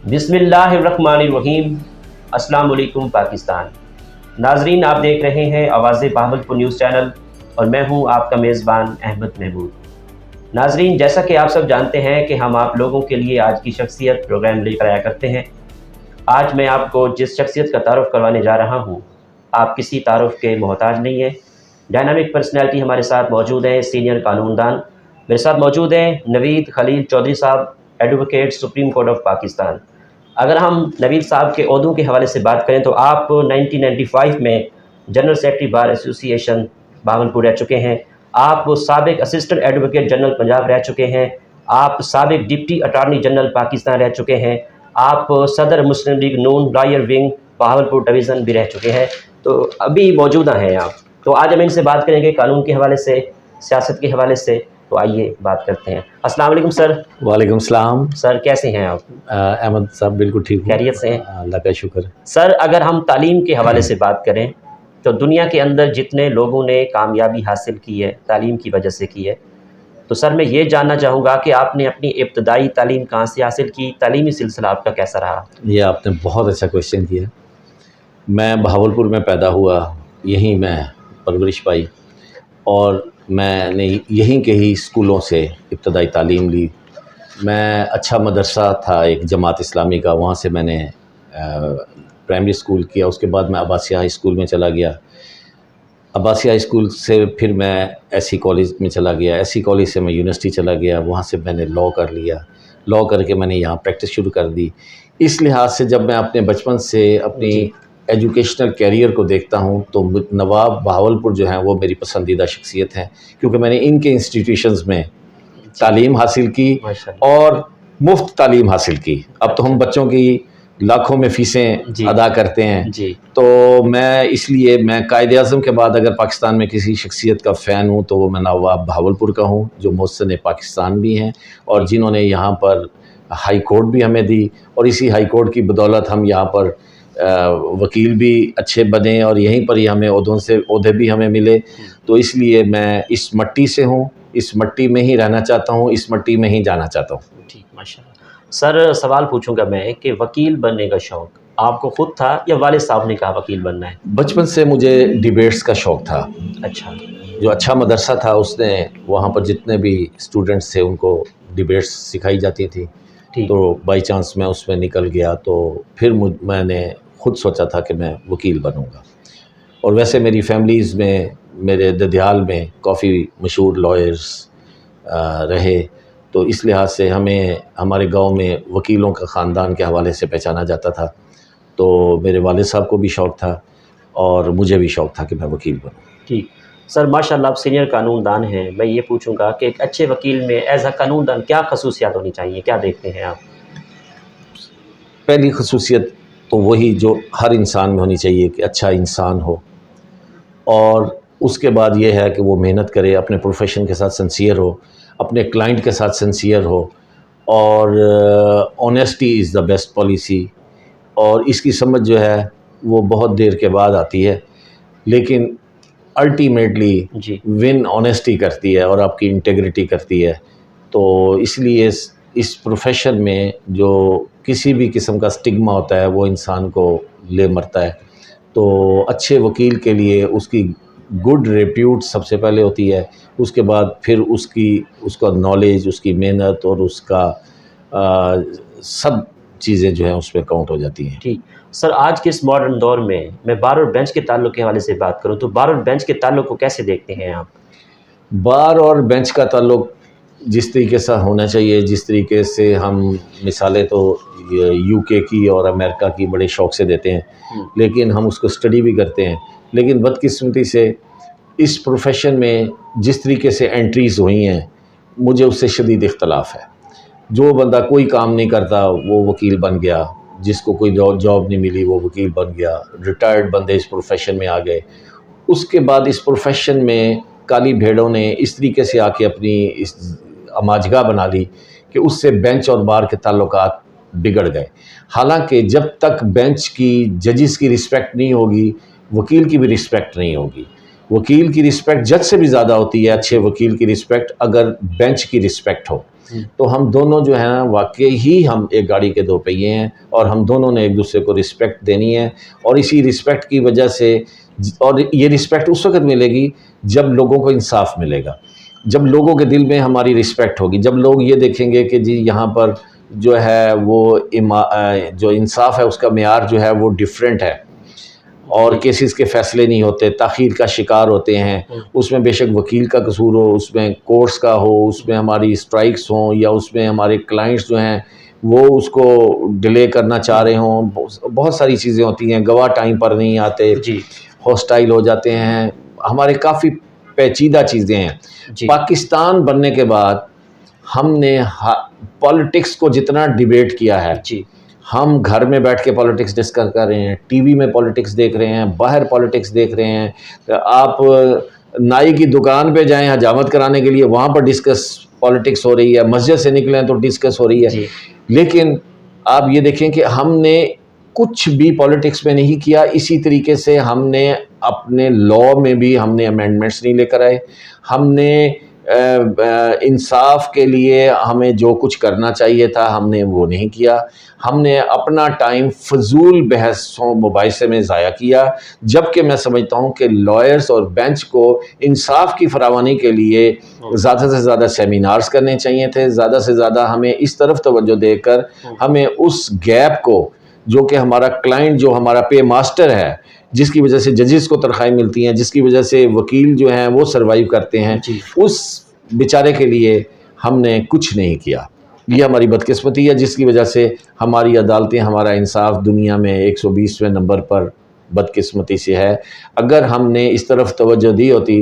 बिस्मिल्लाहिर्रहमानिर्रहीम। अस्सलाम वालेकुम पाकिस्तान। नाजरीन, आप देख रहे हैं आवाज़ बहावलपुर न्यूज़ चैनल और मैं हूं आपका मेज़बान अहमद महमूद। नाजरीन, जैसा कि आप सब जानते हैं कि हम आप लोगों के लिए आज की शख्सियत प्रोग्राम लेकर आया करते हैं। आज मैं आपको जिस शख्सियत का तारुफ़ करवाने जा रहा हूँ, आप किसी तारुफ़ के मोहताज नहीं है। डायनामिक पर्सनैलिटी हमारे साथ मौजूद हैं, सीनियर कानूनदान मेरे साथ मौजूद हैं नवीद खलील चौधरी साहब, advocate supreme court of Pakistan. अगर हम नवीद साहब के ओहदों के हवाले से बात करें तो आप 1995 में general secretary bar association Bahawalpur रह चुके हैं। आप साबिक असिस्टेंट एडवोकेट जनरल पंजाब रह चुके हैं। आप साबिक डिप्टी अटार्नी जनरल पाकिस्तान रह चुके हैं। आप सदर मुस्लिम लीग नून लॉयर विंग बहावलपुर डिवीज़न भी रह चुके हैं, तो अभी मौजूदा हैं आप। तो आज हम इनसे बात करेंगे कानून के हवाले से, सियासत के हवाले से। तो आइए बात करते हैं। अस्सलाम वालेकुम सर। वालेकुम सलाम। सर कैसे हैं आप? अहमद साहब बिल्कुल ठीक हूँ, खैरियत से हैं? अल्लाह का शुक्र। सर, अगर हम तालीम के हवाले से बात करें तो दुनिया के अंदर जितने लोगों ने कामयाबी हासिल की है तालीम की वजह से की है, तो सर मैं ये जानना चाहूँगा कि आपने अपनी इब्तदाई तालीम कहाँ से हासिल की, तालीमी सिलसिला आपका कैसा रहा? ये आपने बहुत अच्छा क्वेश्चन किया। मैं बहावलपुर में पैदा हुआ, यहीं मैं परवरिश पाई और मैंने यहीं के ही स्कूलों से इब्तदाई तालीम ली। मैं अच्छा मदरसा था एक जमात इस्लामी का, वहाँ से मैंने प्राइमरी स्कूल किया। उसके बाद मैं अब्बासिया हाई स्कूल में चला गया। अब्बासिया हाई स्कूल से फिर मैं एससी कॉलेज में चला गया। एससी कॉलेज से मैं यूनिवर्सिटी चला गया, वहाँ से मैंने लॉ कर लिया। लॉ करके मैंने यहाँ प्रैक्टिस शुरू कर दी। इस लिहाज से जब मैं अपने बचपन से अपनी एजुकेशनल कैरियर को देखता हूँ तो नवाब बहावलपुर जो हैं वो मेरी पसंदीदा शख्सियत हैं, क्योंकि मैंने इनके इंस्टीट्यूशंस में तालीम हासिल की और मुफ्त तालीम हासिल की। अब तो हम बच्चों की लाखों में फ़ीसें अदा करते हैं जी। तो मैं कायद-ए-आज़म के बाद अगर पाकिस्तान में किसी शख्सियत का फ़ैन हूँ तो वो मैं नवाब बहावलपुर का हूँ, जो मोहसिन पाकिस्तान भी हैं और जिन्होंने यहाँ पर हाई कोर्ट भी हमें दी और इसी हाई कोर्ट की बदौलत हम यहाँ पर वकील भी अच्छे बने और यहीं पर ही हमें ओहदे भी हमें मिले। तो इसलिए मैं इस मट्टी से हूँ, इस मट्टी में ही रहना चाहता हूँ, इस मट्टी में ही जाना चाहता हूँ। ठीक, माशाल्लाह। सर सवाल पूछूंगा मैं कि वकील बनने का शौक़ आपको खुद था या वालिद साहब ने कहा वकील बनना है? बचपन से मुझे डिबेट्स का शौक़ था। अच्छा। जो अच्छा मदरसा था उसने वहाँ पर जितने भी स्टूडेंट्स थे उनको डिबेट्स सिखाई जाती थी, तो बाई चांस मैं उसमें निकल गया। तो फिर मैंने खुद सोचा था कि मैं वकील बनूंगा। और वैसे मेरी फैमिलीज़ में, मेरे ददियाल में काफ़ी मशहूर लॉयर्स रहे, तो इस लिहाज से हमें हमारे गांव में वकीलों का ख़ानदान के हवाले से पहचाना जाता था। तो मेरे वालिद साहब को भी शौक़ था और मुझे भी शौक़ था कि मैं वकील बनूँ। ठीक सर, माशाल्लाह आप सीनियर कानूनदान हैं। मैं ये पूछूंगा कि एक अच्छे वकील में एज अ कानूनदान क्या खसूसियात होनी चाहिए, क्या देखते हैं आप? पहली खसूसियत तो वही जो हर इंसान में होनी चाहिए कि अच्छा इंसान हो, और उसके बाद ये है कि वो मेहनत करे, अपने प्रोफेशन के साथ सिंसियर हो, अपने क्लाइंट के साथ सिंसियर हो, और honesty is the best policy. और इसकी समझ जो है वो बहुत देर के बाद आती है, लेकिन अल्टीमेटली विन ऑनेस्टी करती है और आपकी इंटेग्रिटी करती है। तो इसलिए इस प्रोफेशन में जो किसी भी किस्म का स्टिग्मा होता है वो इंसान को ले मरता है। तो अच्छे वकील के लिए उसकी गुड रेप्यूट सबसे पहले होती है, उसके बाद फिर उसका नॉलेज, उसकी मेहनत और उसका सब चीज़ें जो हैं उस पर काउंट हो जाती हैं। ठीक सर, आज के इस मॉडर्न दौर में मैं बार और बेंच के ताल्लुक़ के हवाले से बात करूँ तो बार और बेंच के ताल्लुक़ को कैसे देखते हैं आप? बार और बेंच का ताल्लुक़ जिस तरीके से होना चाहिए, जिस तरीके से हम मिसालें तो यूके की और अमेरिका की बड़े शौक़ से देते हैं, लेकिन हम उसको स्टडी भी करते हैं, लेकिन बदकिस्मती से इस प्रोफेशन में जिस तरीके से एंट्रीज़ हुई हैं मुझे उससे शदीद इख्तलाफ है। जो बंदा कोई काम नहीं करता वो वकील बन गया, जिसको कोई जॉब नहीं मिली वो वकील बन गया, रिटायर्ड बंदे इस प्रोफेशन में आ गए। उसके बाद इस प्रोफेशन में काली भेड़ों ने इस तरीके से आके अपनी इस अमाजगा बना ली कि उससे बेंच और बार के ताल्लुकात बिगड़ गए। हालांकि जब तक बेंच की, जजिस की रिस्पेक्ट नहीं होगी, वकील की भी रिस्पेक्ट नहीं होगी। वकील की रिस्पेक्ट जज से भी ज़्यादा होती है, अच्छे वकील की रिस्पेक्ट, अगर बेंच की रिस्पेक्ट हो। तो हम दोनों जो है ना वाकई ही हम एक गाड़ी के दो पहिए हैं, और हम दोनों ने एक दूसरे को रिस्पेक्ट देनी है। और इसी रिस्पेक्ट की वजह से, और ये रिस्पेक्ट उस वक्त मिलेगी जब लोगों को इंसाफ मिलेगा, जब लोगों के दिल में हमारी रिस्पेक्ट होगी, जब लोग ये देखेंगे कि जी यहाँ पर जो है वो जो इंसाफ है उसका मेयार जो है वो डिफरेंट है, और केसेस के फैसले नहीं होते, ताख़ीर का शिकार होते हैं। उसमें बेशक वकील का कसूर हो, उसमें कोर्ट्स का हो, उसमें हमारी स्ट्राइक्स हों, या उसमें हमारे क्लाइंट्स जो हैं वो उसको डिले करना चाह रहे हों, बहुत सारी चीज़ें होती हैं। गवाह टाइम पर नहीं आते, हॉस्टाइल हो जाते हैं, हमारे काफ़ी पेचीदा चीज़ें हैं। पाकिस्तान बनने के बाद हमने पॉलिटिक्स को जितना डिबेट किया है, हम घर में बैठ के पॉलिटिक्स डिस्कस कर रहे हैं, टीवी में पॉलिटिक्स देख रहे हैं, बाहर पॉलिटिक्स देख रहे हैं, आप नाई की दुकान पे जाएं हजामत कराने के लिए, वहाँ पर डिस्कस पॉलिटिक्स हो रही है, मस्जिद से निकलें तो डिस्कस हो रही है। लेकिन आप ये देखें कि हमने कुछ भी पॉलिटिक्स में नहीं किया। इसी तरीके से हमने अपने लॉ में भी हमने अमेंडमेंट्स नहीं लेकर आए। हमने इंसाफ के लिए हमें जो कुछ करना चाहिए था हमने वो नहीं किया। हमने अपना टाइम फजूल बहसों मुबाहिसे में ज़ाया किया, जबकि मैं समझता हूँ कि लॉयर्स और बेंच को इंसाफ की फरावानी के लिए ज़्यादा से ज़्यादा सेमिनार्स करने चाहिए थे। ज़्यादा से ज़्यादा हमें इस तरफ तवज्जो देकर हमें उस गैप को, जो कि हमारा क्लाइंट जो हमारा पे मास्टर है, जिसकी वजह से जजेस को तनख्वाहें मिलती हैं, जिसकी वजह से वकील जो हैं वो सर्वाइव करते हैं, उस बेचारे के लिए हमने कुछ नहीं किया। ये हमारी बदकिस्मती है, जिसकी वजह से हमारी अदालतें, हमारा इंसाफ दुनिया में 120वें नंबर पर बदकिस्मती से है। अगर हमने इस तरफ तवज्जो दी होती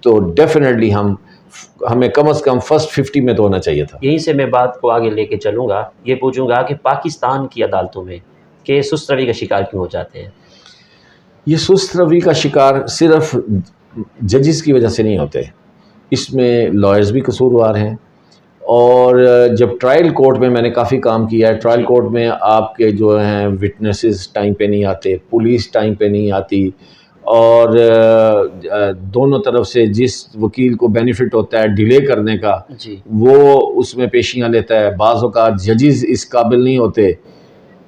तो डेफिनेटली हमें कम से कम फर्स्ट 50 में तो होना चाहिए था। यहीं से मैं बात को आगे लेके चलूँगा, ये पूछूंगा कि पाकिस्तान की अदालतों में के सुस्त रवि का शिकार क्यों हो जाते हैं? ये सुस्त रवि का शिकार सिर्फ जजेस की वजह से नहीं होते, इसमें लॉयर्स भी कसूरवार हैं। और जब ट्रायल कोर्ट में मैंने काफ़ी काम किया है, ट्रायल कोर्ट में आपके जो हैं विटनेसेस टाइम पे नहीं आते, पुलिस टाइम पे नहीं आती, और दोनों तरफ से जिस वकील को बेनिफिट होता है डिले करने का, वो उसमें पेशियाँ लेता है। बाज़ औक़ात जजेस इस काबिल नहीं होते,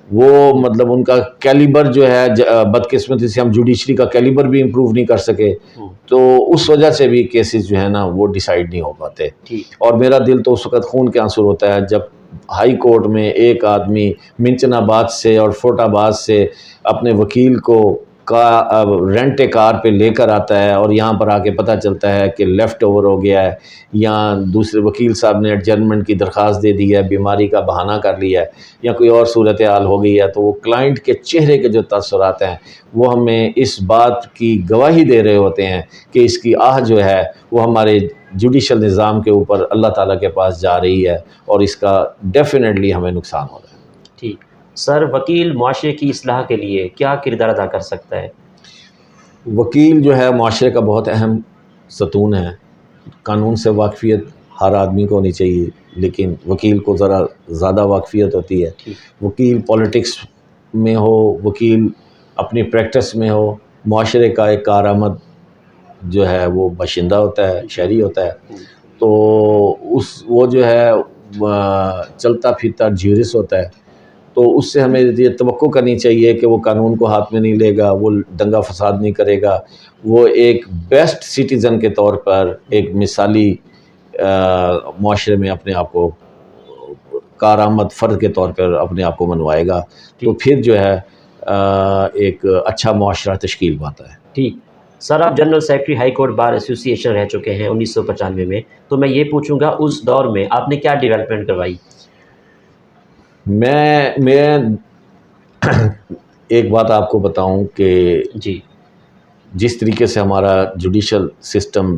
वो मतलब उनका कैलिबर जो है, बदकिस्मती से हम जुडिशरी का कैलिबर भी इम्प्रूव नहीं कर सके, तो उस वजह से भी केसेस जो है ना वो डिसाइड नहीं हो पाते। और मेरा दिल तो उस वक़्त खून के आंसू होता है जब हाई कोर्ट में एक आदमी मिंचनाबाद से और फोटाबाद से अपने वकील को रेंट ए कार पे लेकर आता है, और यहाँ पर आके पता चलता है कि लेफ़्ट ओवर हो गया है, या दूसरे वकील साहब ने एडजर्नमेंट की दरख्वास्त दे दी है, बीमारी का बहाना कर लिया है, या कोई और सूरत हाल हो गई है, तो वो क्लाइंट के चेहरे के जो तासुरात हैं वो हमें इस बात की गवाही दे रहे होते हैं कि इसकी आह जो है वो हमारे जुडिशल निज़ाम के ऊपर अल्लाह ताला के पास जा रही है, और इसका डेफिनेटली हमें नुकसान हो रहा है। ठीक सर, वकील मुआशरे की इस्लाह के लिए क्या किरदार अदा कर सकता है? वकील जो है मुआशरे का बहुत अहम सतून है। कानून से वाकफ़ियत हर आदमी को होनी चाहिए, लेकिन वकील को ज़रा ज़्यादा वाकफ़ियत होती है। वकील पॉलिटिक्स में हो, वकील अपनी प्रैक्टिस में हो, मुआशरे का एक कारआमद जो है वो बाशिंदा होता है, शहरी होता है, तो वो जो है चलता फिरता ज्यूरिस होता है। तो उससे हमें ये तवक्को करनी चाहिए कि वो कानून को हाथ में नहीं लेगा, वो दंगा फसाद नहीं करेगा, वो एक बेस्ट सिटीज़न के तौर पर एक मिसाली मुआशरे में अपने आप को कारआमद फ़र्द के तौर पर अपने आप को मनवाएगा, तो फिर जो है एक अच्छा मुआशरा तश्कील पाता है। ठीक सर, आप general secretary high court bar association रह चुके हैं 1995 में, तो मैं ये पूछूंगा उस दौर में आपने क्या डेवलपमेंट करवाई? मैं एक बात आपको बताऊं कि जिस तरीके से हमारा जुडिशल सिस्टम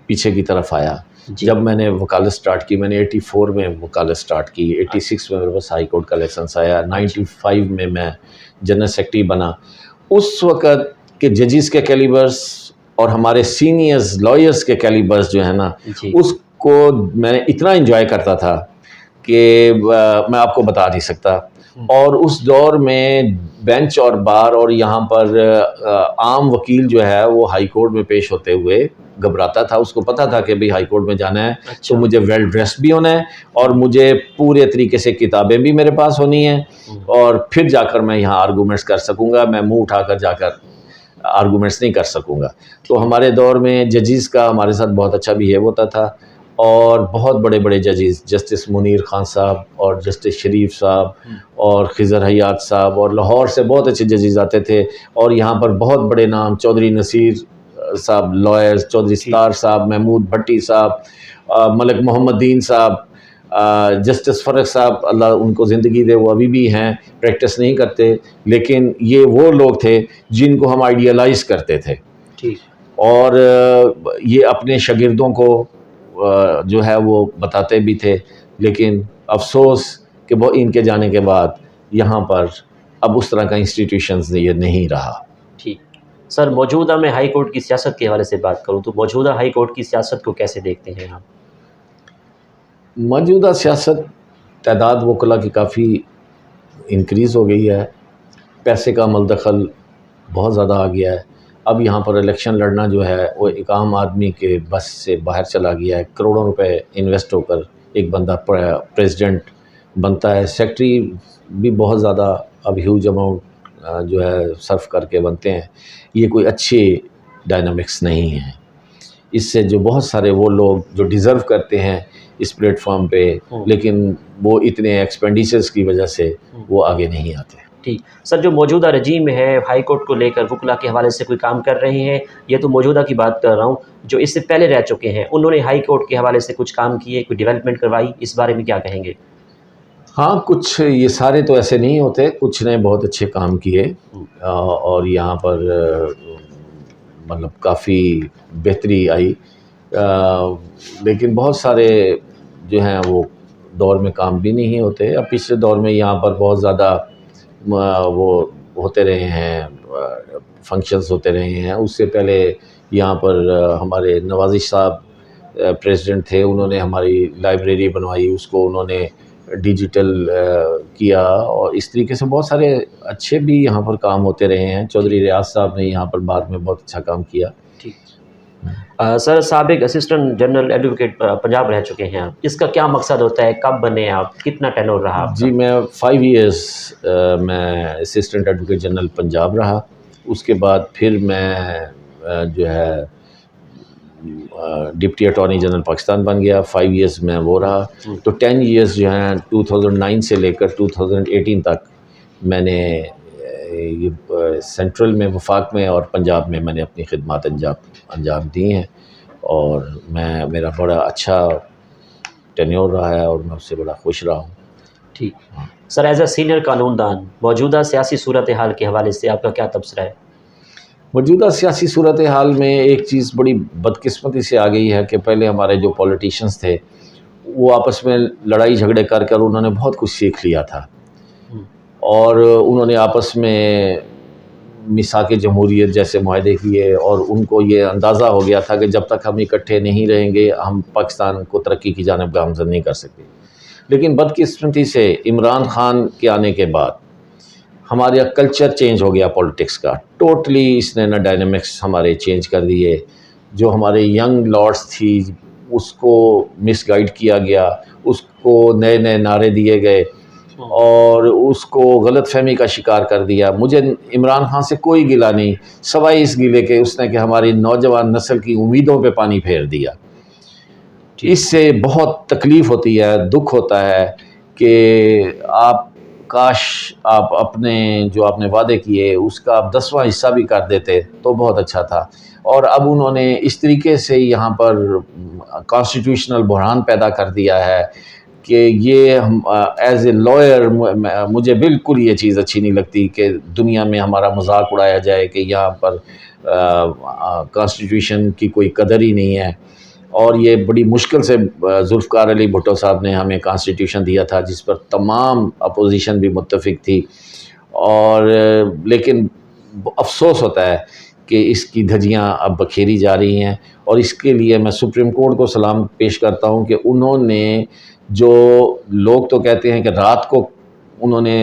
पीछे की तरफ आया, जब मैंने वकालत स्टार्ट की, मैंने 84 में वकालत स्टार्ट की, 86 में मेरे पास हाई कोर्ट का लाइसेंस आया, 95 में मैं जनरल सेक्रेटरी बना। उस वक़्त के जजेस के कैलिबर्स और हमारे सीनियर्स लॉयर्स के कैलिबर्स जो है ना, उसको मैं इतना एंजॉय करता था कि मैं आपको बता नहीं सकता। और उस दौर में बेंच और बार और यहाँ पर आम वकील जो है वो हाई कोर्ट में पेश होते हुए घबराता था, उसको पता था कि भाई हाई कोर्ट में जाना है अच्छा। तो मुझे वेल ड्रेस्ड भी होना है और मुझे पूरे तरीके से किताबें भी मेरे पास होनी हैं और फिर जाकर मैं यहाँ आर्गूमेंट्स कर सकूँगा। मैं मुंह उठाकर जाकर आर्गूमेंट्स नहीं कर सकूँगा। तो हमारे दौर में जजेस का हमारे साथ बहुत अच्छा बिहेव होता था और बहुत बड़े बड़े जजेस, जस्टिस मुनीर खान साहब और जस्टिस शरीफ साहब और खिज़र हयात साहब, और लाहौर से बहुत अच्छे जजेस आते थे और यहाँ पर बहुत बड़े नाम चौधरी नसीर साहब लॉयर्स, चौधरी सतार साहब, महमूद भट्टी साहब, मलिक मोहम्मदीन साहब, जस्टिस फ़रक साहब, अल्लाह उनको ज़िंदगी दे, वो अभी भी हैं, प्रैक्टिस नहीं करते, लेकिन ये वो लोग थे जिनको हम आइडियलाइज़ करते थे। ठीक। और ये अपने शागिर्दों को जो है वो बताते भी थे, लेकिन अफसोस कि वो इनके जाने के बाद यहाँ पर अब उस तरह का इंस्टीट्यूशंस ये नहीं रहा। ठीक। सर, मौजूदा मैं हाई कोर्ट की सियासत के हवाले से बात करूँ तो मौजूदा हाई कोर्ट की सियासत को कैसे देखते हैं आप? मौजूदा सियासत, तादाद वकला की काफ़ी इंक्रीज़ हो गई है, पैसे का मलदखल बहुत ज़्यादा आ गया है। अब यहाँ पर इलेक्शन लड़ना जो है वो एक आम आदमी के बस से बाहर चला गया है। करोड़ों रुपए इन्वेस्ट होकर एक बंदा प्रेसिडेंट बनता है, सेक्रेटरी भी बहुत ज़्यादा अब ह्यूज अमाउंट जो है सर्व करके बनते हैं। ये कोई अच्छी डायनामिक्स नहीं है। इससे जो बहुत सारे वो लोग जो डिज़र्व करते हैं इस प्लेटफॉर्म पे, लेकिन वो इतने एक्सपेंडिचर्स की वजह से वो आगे नहीं आते। ठीक। सर, जो मौजूदा रजीम है हाई कोर्ट को लेकर वकला के हवाले से कोई काम कर रहे हैं? ये तो मौजूदा की बात कर रहा हूँ, जो इससे पहले रह चुके हैं उन्होंने हाई कोर्ट के हवाले से कुछ काम किए, कोई डेवलपमेंट करवाई, इस बारे में क्या कहेंगे? हाँ, कुछ, ये सारे तो ऐसे नहीं होते, कुछ ने बहुत अच्छे काम किए और यहाँ पर मतलब काफ़ी बेहतरी आई, लेकिन बहुत सारे जो हैं वो दौर में काम भी नहीं होते। अब पिछले दौर में यहाँ पर बहुत ज़्यादा वो होते रहे हैं, फंक्शंस होते रहे हैं। उससे पहले यहाँ पर हमारे नवाज़िश साहब प्रेसिडेंट थे, उन्होंने हमारी लाइब्रेरी बनवाई, उसको उन्होंने डिजिटल किया और इस तरीके से बहुत सारे अच्छे भी यहाँ पर काम होते रहे हैं। चौधरी रियाज साहब ने यहाँ पर बाद में बहुत अच्छा काम किया। ठीक। सर, साबिक असिस्टेंट जनरल एडवोकेट पंजाब रह चुके हैं आप, इसका क्या मकसद होता है, कब बने आप, कितना टेन्योर रहा आपका? जी, मैं 5 ईयर्स मैं असिस्टेंट एडवोकेट जनरल पंजाब रहा। उसके बाद फिर मैं जो है डिप्टी अटॉर्नी जनरल पाकिस्तान बन गया। 5 ईयर्स में वो रहा। तो 10 ईयर्स जो हैं 2009 से लेकर 2018 तक मैंने ये सेंट्रल में, वफाक में और पंजाब में मैंने अपनी खिदमत अंजाम दी हैं और मेरा बड़ा अच्छा टेन्योर रहा है और मैं उससे बड़ा खुश रहा हूँ। ठीक। सर, एज ए सीनियर कानूनदान मौजूदा सियासी सूरत हाल के हवाले से आपका क्या तबसरा है? मौजूदा सियासी सूरत हाल में एक चीज़ बड़ी बदकिस्मती से आ गई है कि पहले हमारे जो पॉलिटिशियंस थे वो आपस में लड़ाई झगड़े कर उन्होंने बहुत कुछ सीख लिया था और उन्होंने आपस में मिसाक जमहूरियत जैसे मुआहदे किए और उनको ये अंदाज़ा हो गया था कि जब तक हम इकट्ठे नहीं रहेंगे हम पाकिस्तान को तरक्की की जानिब गामज़न नहीं कर सकते। लेकिन बदकिस्मती से इमरान खान के आने के बाद हमारा कल्चर चेंज हो गया पॉलिटिक्स का, टोटली इसने ना डायनामिक्स हमारे चेंज कर दिए। जो हमारे यंग लॉर्ड्स थी उसको मिसगाइड किया गया, उसको नए नए नारे दिए गए और उसको गलतफहमी का शिकार कर दिया। मुझे इमरान खान से कोई गिला नहीं, सवाई इस गिले के उसने कि हमारी नौजवान नस्ल की उम्मीदों पे पानी फेर दिया। इससे बहुत तकलीफ़ होती है, दुख होता है कि आप काश आप अपने जो आपने वादे किए उसका आप 10वां हिस्सा भी कर देते तो बहुत अच्छा था। और अब उन्होंने इस तरीके से यहाँ पर कॉन्स्टिट्यूशनल बहरान पैदा कर दिया है कि ये एज ए लॉयर मुझे बिल्कुल ये चीज़ अच्छी नहीं लगती कि दुनिया में हमारा मजाक उड़ाया जाए कि यहाँ पर कॉन्स्टिट्यूशन की कोई कदर ही नहीं है। और ये बड़ी मुश्किल से जुल्फ़कार अली भुट्टो साहब ने हमें कॉन्स्टिट्यूशन दिया था जिस पर तमाम अपोजिशन भी मुत्तफ़िक थी और लेकिन अफसोस होता है कि इसकी धज्जियाँ अब बखेरी जा रही हैं और इसके लिए मैं सुप्रीम कोर्ट को सलाम पेश करता हूँ कि उन्होंने जो लोग तो कहते हैं कि रात को उन्होंने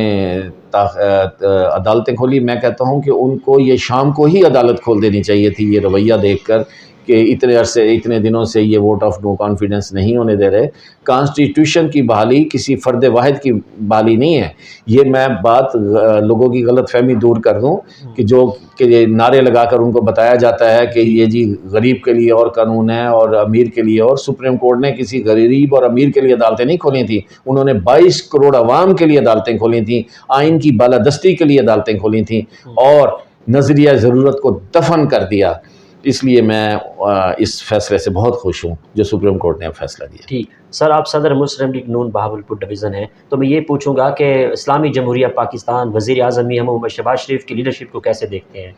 अदालतें खोली, मैं कहता हूँ कि उनको ये शाम को ही अदालत खोल देनी चाहिए थी ये रवैया देखकर कि इतने दिनों से ये वोट ऑफ नो कॉन्फिडेंस नहीं होने दे रहे। कॉन्स्टिट्यूशन की बहाली किसी फ़र्द वाहिद की बहाली नहीं है। ये मैं बात लोगों की गलतफहमी दूर कर दूं कि जो कि ये नारे लगाकर उनको बताया जाता है कि ये जी गरीब के लिए और कानून है और अमीर के लिए, और सुप्रीम कोर्ट ने किसी गरीब और अमीर के लिए अदालतें नहीं खोली थी, उन्होंने 22 करोड़ अवाम के लिए अदालतें खोली थी, आइन की बालादस्ती के लिए अदालतें खोली थी और नज़रिया ज़रूरत को दफन कर दिया। इसलिए मैं इस फैसले से बहुत खुश हूँ जो सुप्रीम कोर्ट ने फैसला दिया। ठीक सर, आप सदर मुस्लिम लीग नून बहावलपुर डिवीज़न हैं, तो मैं ये पूछूंगा कि इस्लामी जमहूरिया पाकिस्तान वज़ीर आज़म मियां मोहम्मद शहबाज शरीफ की लीडरशिप को कैसे देखते हैं?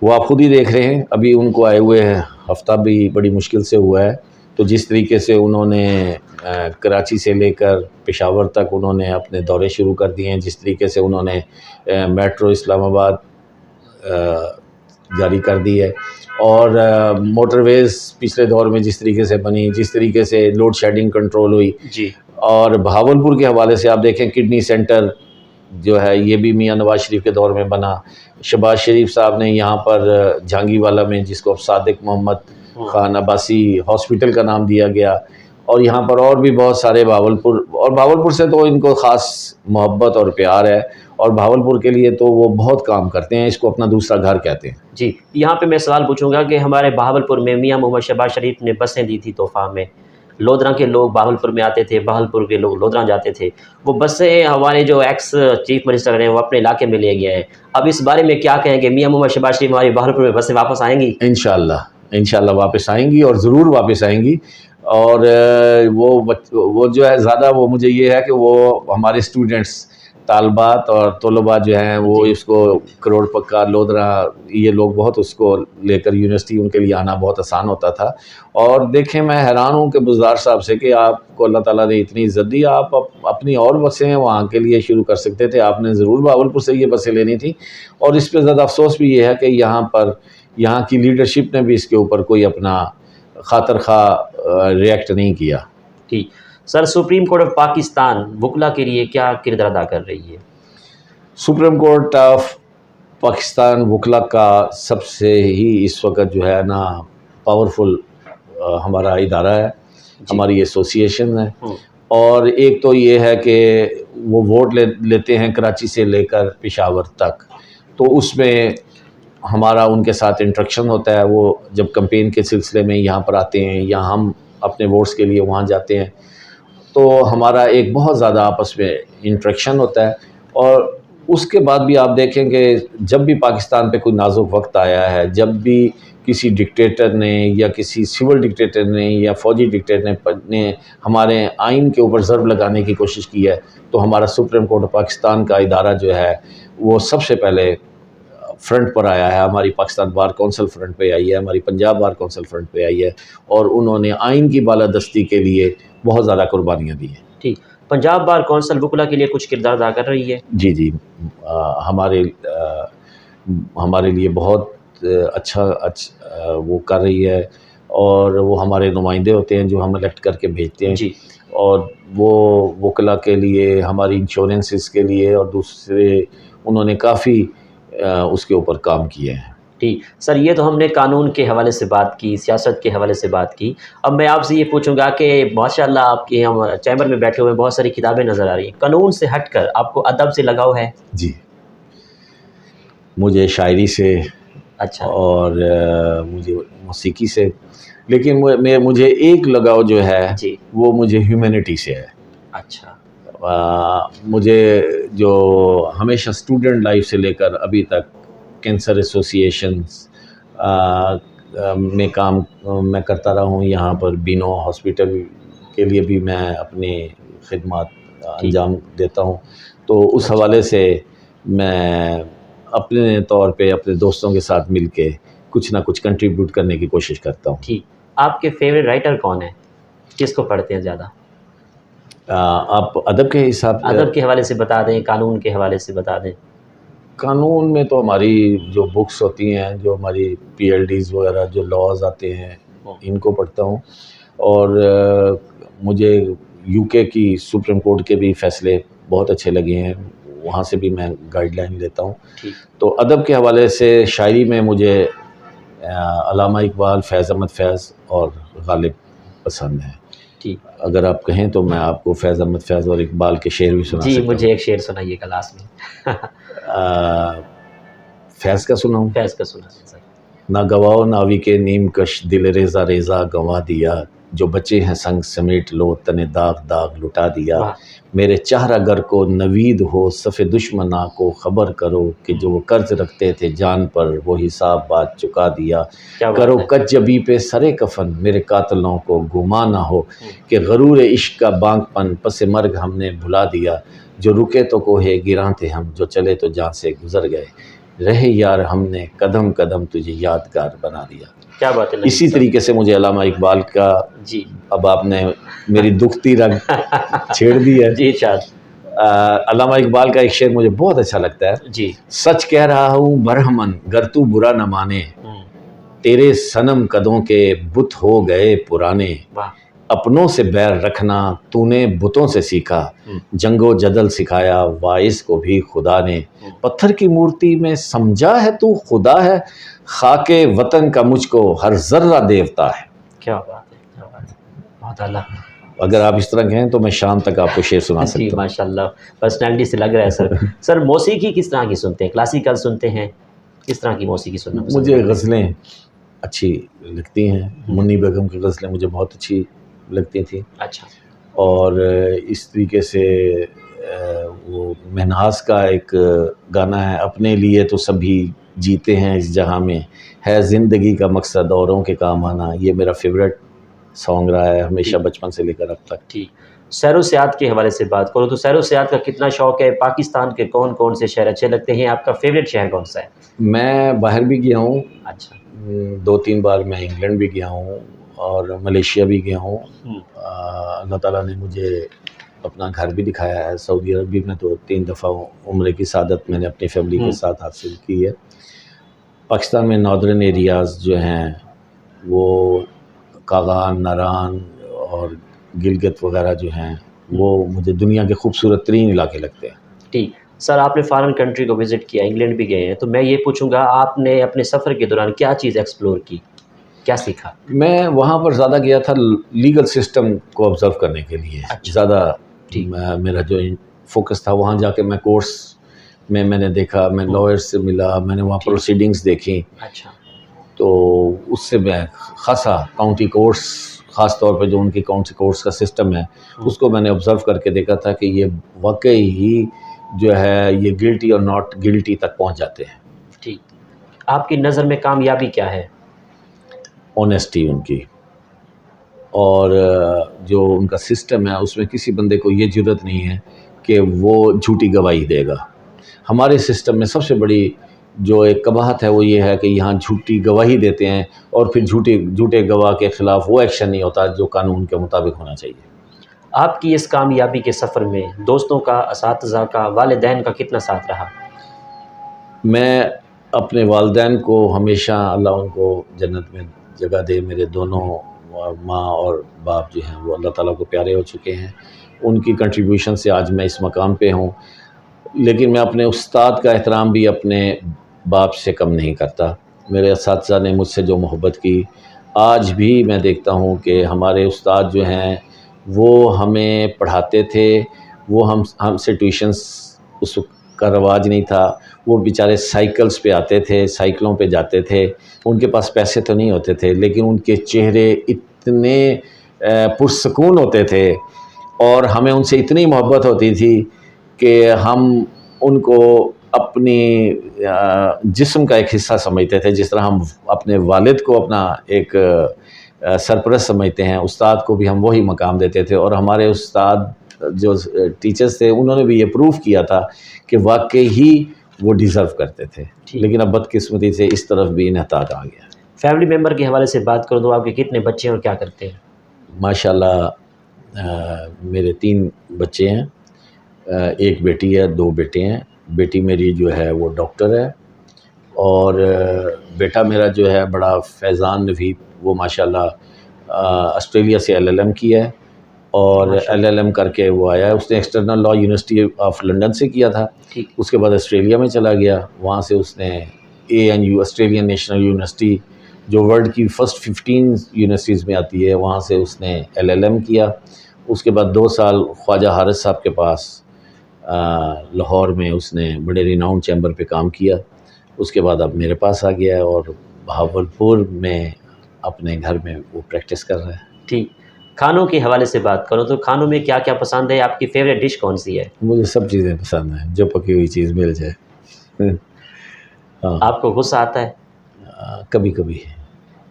वो आप खुद ही देख रहे हैं, अभी उनको आए हुए हफ्ता भी बड़ी मुश्किल से हुआ है। तो जिस तरीके से उन्होंने कराची से लेकर पेशावर तक उन्होंने अपने दौरे शुरू कर दिए हैं, जिस तरीके से उन्होंने मेट्रो इस्लामाबाद जारी कर दी है, और मोटरवेज़ पिछले दौर में जिस तरीके से बनी, जिस तरीके से लोड शेडिंग कंट्रोल हुई जी, और बहावलपुर के हवाले से आप देखें किडनी सेंटर जो है ये भी मियां नवाज शरीफ के दौर में बना। शहबाज शरीफ साहब ने यहाँ पर झांगीवाला में, जिसको अब सादिक मोहम्मद खान अब्बासी हॉस्पिटल का नाम दिया गया, और यहाँ पर और भी बहुत सारे बहावलपुर से तो इनको ख़ास मोहब्बत और प्यार है, और बहावलपुर के लिए तो वो बहुत काम करते हैं, इसको अपना दूसरा घर कहते हैं। जी, यहाँ पे मैं सवाल पूछूंगा कि हमारे बहावलपुर में मियां मोहम्मद शहबाज शरीफ ने बसें दी थी तोहफा में, लोधरा के लोग बहावलपुर में आते थे, बहावलपुर के लोग लोधरा जाते थे। वो बसें हमारे जो एक्स चीफ मिनिस्टर हैं वो अपने इलाके में ले गए हैं। अब इस बारे में क्या कहेंगे, मियां मोहम्मद शहबाज शरीफ हमारी बहावलपुर में बसें वापस आएंगी? इंशाल्लाह वापस आएंगी, और ज़रूर वापस आएंगी। और वो जो है ज़्यादा, वो मुझे ये है कि वो हमारे स्टूडेंट्स तालबात और तलबा जो हैं वो इसको करोड़ पक्का लोधरा, ये लोग बहुत उसको लेकर यूनिवर्सिटी उनके लिए आना बहुत आसान होता था। और देखें, मैं हैरान हूँ कि बुज़दार साहब से कि आपको अल्लाह ताला ने इतनी इज़्ज़त दी, आप अपनी और बसें वहाँ के लिए शुरू कर सकते थे, आपने ज़रूर बहावलपुर से ये बसें लेनी थी। और इस पर ज़्यादा अफसोस भी ये है कि यहाँ की लीडरशिप ने भी इसके ऊपर कोई अपना खातर खा रिएक्ट नहीं किया। ठीक sir, supreme court of Pakistan वकला के लिए क्या किरदार अदा कर रही है? सुप्रीम कोर्ट ऑफ पाकिस्तान वकला का सबसे ही इस वक्त जो है ना पावरफुल हमारा इदारा है, हमारी एसोसिएशन है। और एक तो ये है कि वो वोट लेते हैं कराची से लेकर पेशावर तक, तो उसमें हमारा उनके साथ इंटरेक्शन होता है। वो जब कैंपेन के सिलसिले में यहाँ पर आते हैं या हम अपने वोट्स के लिए वहाँ जाते हैं, तो हमारा एक बहुत ज़्यादा आपस में इंटरेक्शन होता है। और उसके बाद भी आप देखेंगे जब भी पाकिस्तान पे कोई नाजुक वक्त आया है, जब भी किसी डिक्टेटर ने या किसी सिविल डिक्टेटर ने या फ़ौजी डिक्टेटर ने हमारे आइन के ऊपर ज़रब लगाने की कोशिश की है, तो हमारा सुप्रीम कोर्ट ऑफ पाकिस्तान का इदारा जो है वो सबसे पहले फ्रंट पर आया है। हमारी पाकिस्तान बार कौंसिल फ्रंट पे आई है, हमारी पंजाब बार कौंसिल फ्रंट पे आई है, और उन्होंने आइन की बालादस्ती के लिए बहुत ज़्यादा कुर्बानियाँ दी हैं। ठीक, पंजाब बार कौंसिल वकला के लिए कुछ किरदार अदा कर रही है? जी, हमारे लिए बहुत अच्छा वो कर रही है, और वो हमारे नुमाइंदे होते हैं जो हम इलेक्ट करके भेजते हैं जी। और वो वकला के लिए, हमारी इंश्योरेंसेस के लिए और दूसरे उन्होंने काफ़ी उसके ऊपर काम किए हैं। ठीक सर, ये तो हमने कानून के हवाले से बात की, सियासत के हवाले से बात की। अब मैं आपसे ये पूछूंगा कि माशाल्लाह आपके हम चैम्बर में बैठे हुए बहुत सारी किताबें नज़र आ रही हैं, कानून से हटकर आपको अदब से लगाव है? जी, मुझे शायरी से अच्छा। और मुझे मौसीकी से, लेकिन मुझे एक लगाव जो है जी। वो मुझे ह्यूमैनिटी से है। अच्छा। मुझे जो हमेशा स्टूडेंट लाइफ से लेकर अभी तक कैंसर एसोसिएशंस में काम मैं करता रहा हूँ। यहाँ पर बीनो हॉस्पिटल के लिए भी मैं अपनी खिदमत अंजाम देता हूँ। तो उस हवाले से मैं अपने तौर पे अपने दोस्तों के साथ मिलके कुछ ना कुछ कंट्रीब्यूट करने की कोशिश करता हूँ। ठीक, आपके फेवरेट राइटर कौन है, किसको पढ़ते हैं ज़्यादा? आप अदब के हिसाब, अदब के हवाले से बता दें, कानून के हवाले से बता दें। कानून में तो हमारी जो बुक्स होती हैं, जो हमारी PLDs वगैरह जो लॉज आते हैं, इनको पढ़ता हूँ। और मुझे UK की सुप्रीम कोर्ट के भी फ़ैसले बहुत अच्छे लगे हैं, वहाँ से भी मैं गाइडलाइन लेता हूँ। तो अदब के हवाले से शायरी में मुझे अल्लामा इकबाल, फैज़ अहमद फैज़ और गालिब पसंद है। ठीक। अगर आप कहें तो मैं आपको फैज़ अहमद फैज़ और इकबाल के शेर भी सुना जी, सकता हूँ। मुझे एक शेर सुनाइएगा लास्ट में। फैज़ का सुनाऊँ? फैज़ का सुना दीजिए सर। ना गवाओ नावी के नीम कश, दिल रेज़ा रेज़ा गंवा दिया, जो बचे हैं संग समेट लो, तने दाग दाग लुटा दिया। वाह। मेरे चाहरा गर को नवीद हो, सफ़े दुश्मना को ख़बर करो, कि जो वो कर्ज रखते थे जान पर, वो हिसाब बात चुका दिया। क्या करो बात है। कज्जबी पे सरे कफन, मेरे कातलों को गुमा ना हो, कि गरूर इश्क का बांकपन पसे मर्ग हमने भुला दिया। जो रुके तो कोहे गिरां थे हम, जो चले तो जान से गुजर गए, रहे यार हमने कदम कदम तुझे यादगार बना दिया। क्या बात है। इसी तरीके से मुझे अल्लामा इकबाल का, जी, अब आपने मेरी दुखती रग छेड़ दी है। जी शाद। अल्लामा इकबाल का एक शेर मुझे बहुत अच्छा लगता है। जी। सच कह रहा हूँ बरहमन, गर तू बुरा न माने, तेरे सनम कदों के बुत हो गए पुराने। वाह। अपनों से बैर रखना तूने बुतों से सीखा, जंगो जदल सिखाया वाइस को भी खुदा ने। पत्थर की मूर्ति में समझा है तू खुदा है, खाके वतन का मुझको हर जर्रा देवता है। क्या बात है, क्या बात है, बहुत आला। अगर आप इस तरह कहें तो मैं शाम तक आपको शेर सुना सकता जी हूँ। माशाल्लाह, पर्सनैलिटी से लग रहा है सर। सर मौसीकी किस तरह की सुनते हैं? क्लासिकल सुनते हैं? किस तरह की मौसीकी सुनना पसंद मुझे करते हैं? गज़लें अच्छी लगती हैं। मुन्नी बेगम की गज़लें मुझे बहुत अच्छी लगती थी। अच्छा। और इस तरीके से वो महनाज का एक गाना है, अपने लिए तो सभी जीते हैं इस जहां में, है ज़िंदगी का मकसद औरों के काम आना। ये मेरा फेवरेट सॉन्ग रहा है हमेशा, बचपन से लेकर अब तक। ठीक। सैरो सयाहत के हवाले से बात करूँ तो सैरो सयाहत का कितना शौक़ है? पाकिस्तान के कौन कौन से शहर अच्छे लगते हैं? आपका फेवरेट शहर कौन सा है? मैं बाहर भी गया हूँ। अच्छा। 2-3 बार मैं इंग्लैंड भी गया हूँ और मलेशिया भी गया हूँ। अल्लाह ताला ने मुझे अपना घर भी दिखाया है। सऊदी अरब भी मैं 2-3 दफ़ा उम्रे की सादत मैंने अपनी फैमिली के साथ हासिल की है। पाकिस्तान में नॉर्दर्न एरियाज़ जो हैं वो कागान, नारान और गिलगित वगैरह जो हैं वो मुझे दुनिया के खूबसूरत तरीन इलाके लगते हैं। ठीक। सर आपने फ़ॉरेन कंट्री को विज़िट किया, इंग्लैंड भी गए हैं, तो मैं ये पूछूँगा आपने अपने सफ़र के दौरान क्या चीज़ एक्सप्लोर की? क्या सीखा? मैं वहाँ पर ज़्यादा गया था लीगल सिस्टम को ऑब्ज़र्व करने के लिए। अच्छा। ज़्यादा मेरा जो फोकस था, वहाँ जाके मैं कोर्ट्स में मैंने देखा, मैं लॉयर्स से मिला, मैंने वहाँ प्रोसीडिंग्स देखी। अच्छा। तो उससे मैं ख़ासा काउंटी कोर्ट्स, ख़ास तौर पे जो उनकी काउंटी कोर्ट्स का सिस्टम है, उसको मैंने ऑब्ज़र्व करके देखा था कि ये वाकई ही जो है ये गिल्टी और नॉट गिल्टी तक पहुँच जाते हैं। ठीक। आपकी नज़र में कामयाबी क्या है? ऑनेस्टी उनकी, और जो उनका सिस्टम है उसमें किसी बंदे को ये ज़रूरत नहीं है कि वो झूठी गवाही देगा। हमारे सिस्टम में सबसे बड़ी जो एक कबाहत है वो ये है कि यहाँ झूठी गवाही देते हैं और फिर झूठे गवाह के ख़िलाफ़ वो एक्शन नहीं होता जो कानून के मुताबिक होना चाहिए। आपकी इस कामयाबी के सफ़र में दोस्तों का, असातिज़ा का, वालिदैन का कितना साथ रहा? मैं अपने वालिदैन को हमेशा, अल्लाह उनको जन्नत में जगह दे, मेरे दोनों माँ और बाप जो हैं वो अल्लाह ताला को प्यारे हो चुके हैं। उनकी कंट्रीब्यूशन से आज मैं इस मकाम पे हूँ। लेकिन मैं अपने उस्ताद का एहतराम भी अपने बाप से कम नहीं करता। मेरे असातिज़ा ने मुझसे जो मोहब्बत की, आज भी मैं देखता हूँ कि हमारे उस्ताद जो हैं वो हमें पढ़ाते थे। वो हमसे ट्यूशन्स, उस का रवाज नहीं था, वो बेचारे साइकिल्स पे आते थे, साइकिलों पे जाते थे। उनके पास पैसे तो नहीं होते थे लेकिन उनके चेहरे इतने पुरसकून होते थे और हमें उनसे इतनी मोहब्बत होती थी कि हम उनको अपनी जिस्म का एक हिस्सा समझते थे। जिस तरह हम अपने वालिद को अपना एक सरपरस्त समझते हैं, उस्ताद को भी हम वही मकाम देते थे। और हमारे उस्ताद जो टीचर्स थे उन्होंने भी ये प्रूव किया था कि वाकई ही वो डिज़र्व करते थे। लेकिन अब बदकिस्मती से इस तरफ भी इन्हतात आ गया। फैमिली मेम्बर के हवाले से बात करो तो आपके कितने बच्चे हैं और क्या करते हैं? माशाल्लाह मेरे 3 बच्चे हैं, 1 बेटी है, 2 बेटे हैं। बेटी मेरी जो है वो डॉक्टर है और बेटा मेरा जो है बड़ा फैज़ान नवीद, वो माशाल्लाह ऑस्ट्रेलिया से LLM किया है और LLM करके वो आया है। उसने external law university of London से किया था। उसके बाद ऑस्ट्रेलिया में चला गया, वहाँ से उसने ANU ऑस्ट्रेलियन नेशनल यूनिवर्सिटी जो वर्ल्ड की फ़र्स्ट 15 यूनिवर्सिटीज़ में आती है, वहाँ से उसने LLM किया। उसके बाद 2 साल ख्वाजा हारिस साहब के पास लाहौर में उसने बड़े रिनाउंड चैम्बर पे काम किया। उसके बाद अब मेरे पास आ गया है और भावलपुर में अपने घर में वो प्रैक्टिस कर रहा है। ठीक, खानों के हवाले से बात करो तो खानों में क्या क्या पसंद है? आपकी फेवरेट डिश कौन सी है? मुझे सब चीज़ें पसंद हैं, जो पकी हुई चीज़ मिल जाए। हाँ। आपको गुस्सा आता है? कभी कभी।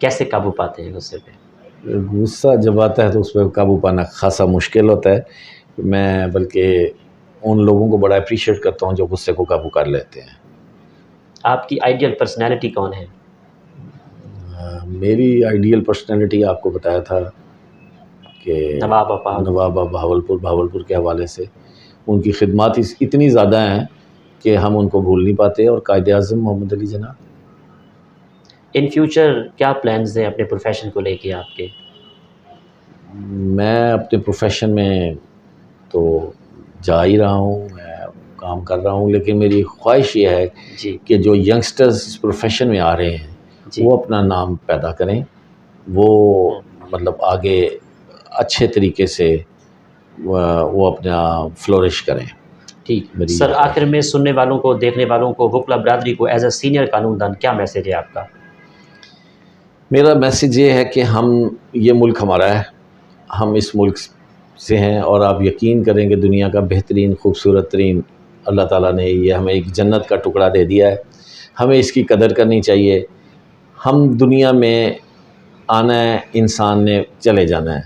कैसे काबू पाते हैं गुस्से पे? गुस्सा जब आता है तो उस पर काबू पाना खासा मुश्किल होता है। मैं बल्कि उन लोगों को बड़ा अप्रिशिएट करता हूँ जो गुस्से को काबू कर लेते हैं। आपकी आइडियल पर्सनैलिटी कौन है? मेरी आइडियल पर्सनैलिटी आपको बताया था कि नवाब भावलपुर के हवाले से उनकी खिदमात इतनी ज़्यादा हैं कि हम उनको भूल नहीं पाते। और कायद-ए-आज़म मोहम्मद अली जिन्ना। इन फ्यूचर क्या प्लान्स हैं अपने प्रोफेशन को लेके आपके? मैं अपने प्रोफेशन में तो जा ही रहा हूँ, मैं काम कर रहा हूँ, लेकिन मेरी ख्वाहिश ये है जी कि जो यंगस्टर्स इस प्रोफेशन में आ रहे हैं वो अपना नाम पैदा करें, वो मतलब आगे अच्छे तरीके से वो अपना फ्लोरिश करें। ठीक सर, आखिर में सुनने वालों को, देखने वालों को, वकला बरादरी को एज अ सीनियर कानूनदान क्या मैसेज है आपका? मेरा मैसेज ये है कि ये मुल्क हमारा है, हम इस मुल्क से हैं और आप यकीन करेंगे दुनिया का बेहतरीन खूबसूरत तरीन अल्लाह ताला ने ये हमें एक जन्नत का टुकड़ा दे दिया है। हमें इसकी कदर करनी चाहिए। हम दुनिया में आना है, इंसान ने चले जाना है,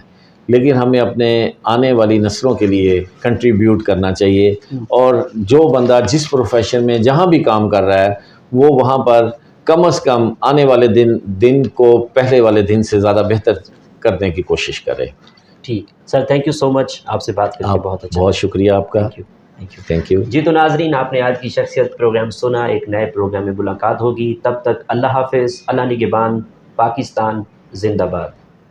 लेकिन हमें अपने आने वाली नस्लों के लिए कंट्रीब्यूट करना चाहिए। और जो बंदा जिस प्रोफेशन में जहाँ भी काम कर रहा है वो वहाँ पर कम से कम आने वाले दिन को पहले वाले दिन से ज़्यादा बेहतर करने की कोशिश करे। ठीक sir, thank you so much, आपसे बात करके बहुत अच्छा। बहुत शुक्रिया आपका। Thank you. जी तो नाजरीन, आपने आज की शख्सियत प्रोग्राम सुना। एक नए प्रोग्राम में मुलाकात होगी, तब तक अल्लाह हाफिज़, अल्लाह निगहबान, पाकिस्तान जिंदाबाद।